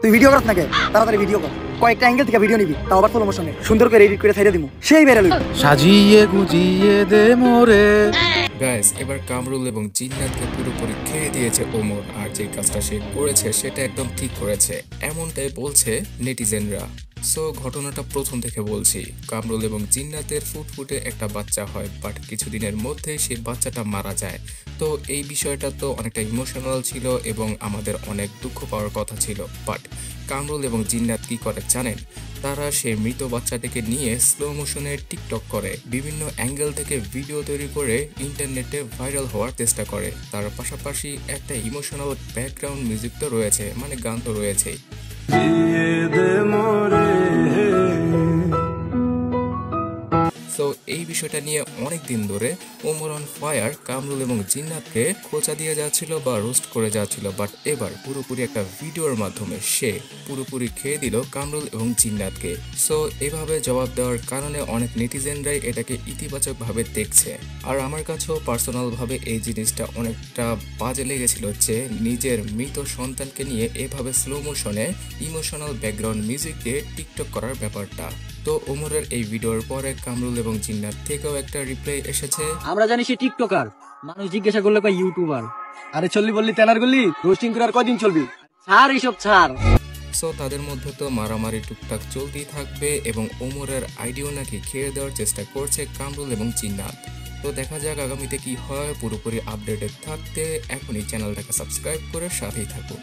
তুই ভিডিও করছ নাকি? তাড়াতাড়ি ভিডিও কর, কয়েকটা অ্যাঙ্গেল থেকে ভিডিও নিবি, তাও আবার তোর মোশনে সুন্দর করে এডিট করে ছাইড়া দিমু, সেই বেরা লই সাজিয়ে গুজিয়ে দে মোরে। গাইস, এবার কামরুল এবং জিন্নাতকে পুরোপুরি খেয়ে দিয়েছে ওমর। আর যে কাজটা সে করেছে সেটা একদম ঠিক করেছে, এমনটাই বলছে নেটিজেনরা। সো ঘটনাটা প্রথম থেকে বলছি। কামরুল এবং জিন্নাতের ফুটফুটে একটা বাচ্চা হয়, বাট কিছুদিনের মধ্যে সেই বাচ্চাটা মারা যায়। তো এই বিষয়টা তো অনেকটা ইমোশনাল ছিল এবং আমাদের অনেক দুঃখ পাওয়ার কথা ছিল। বাট কামরুল এবং জিন্নাত কি করে জানেন? তারা সেই মৃত বাচ্চাটিকে নিয়ে স্লো মোশনে টিকটক করে, বিভিন্ন অ্যাঙ্গেল থেকে ভিডিও তৈরি করে ইন্টারনেটে ভাইরাল হওয়ার চেষ্টা করে। তার পাশাপাশি একটা ইমোশনাল ব্যাকগ্রাউন্ড মিউজিক তো রয়েছে, মানে গান তো রয়েছেই। সো এই বিষয়টা নিয়ে অনেক দিন ধরে ওমর অন ফায়ার কামরুল এবং জিন্নাতকে খোঁচা দিয়ে যাচ্ছিল বা রোস্ট করে যাচ্ছিল। বাট এবার পুরোপুরি একটা ভিডিওর মাধ্যমে সে পুরোপুরি খেয়ে দিল কামরুল এবং জিন্নাতকে। সো এভাবে জবাব দেওয়ার কারণে অনেক নেটিজেনরাই এটাকে ইতিবাচকভাবে দেখছে। আর আমার কাছেও পার্সোনালভাবে এই জিনিসটা অনেকটা বাজে লেগেছিল যে নিজের মৃত সন্তানকে নিয়ে এভাবে স্লো মোশনে ইমোশনাল ব্যাকগ্রাউন্ড মিউজিক দিয়ে টিকটক করার ব্যাপারটা। তো ওমরের এই ভিডিওর পরে কামরুল এবং জিন্নাত থেকেও একটা রিপ্লাই এসেছে। আমরা জানি সে টিকটকার, মানুষ জিজ্ঞাসা করলে কয় ইউটিউবার। আরে চললি বললি তেনার গল্লি, রোস্টিং করে আর কয়দিন চলবি? ছাড় এইসব ছাড়। সো তাদের মধ্যে তো মারামারি টুকটাক চলতেই থাকবে এবং ওমরের আইডিও নাকি খেয়ে দেওয়ার চেষ্টা করছে কামরুল এবং জিন্নাত। তো দেখা যাক আগামীতে কি হয়। পুরোপুরি আপডেটেড থাকতে এখনই চ্যানেলটাকে সাবস্ক্রাইব করে সাথেই থাকুন।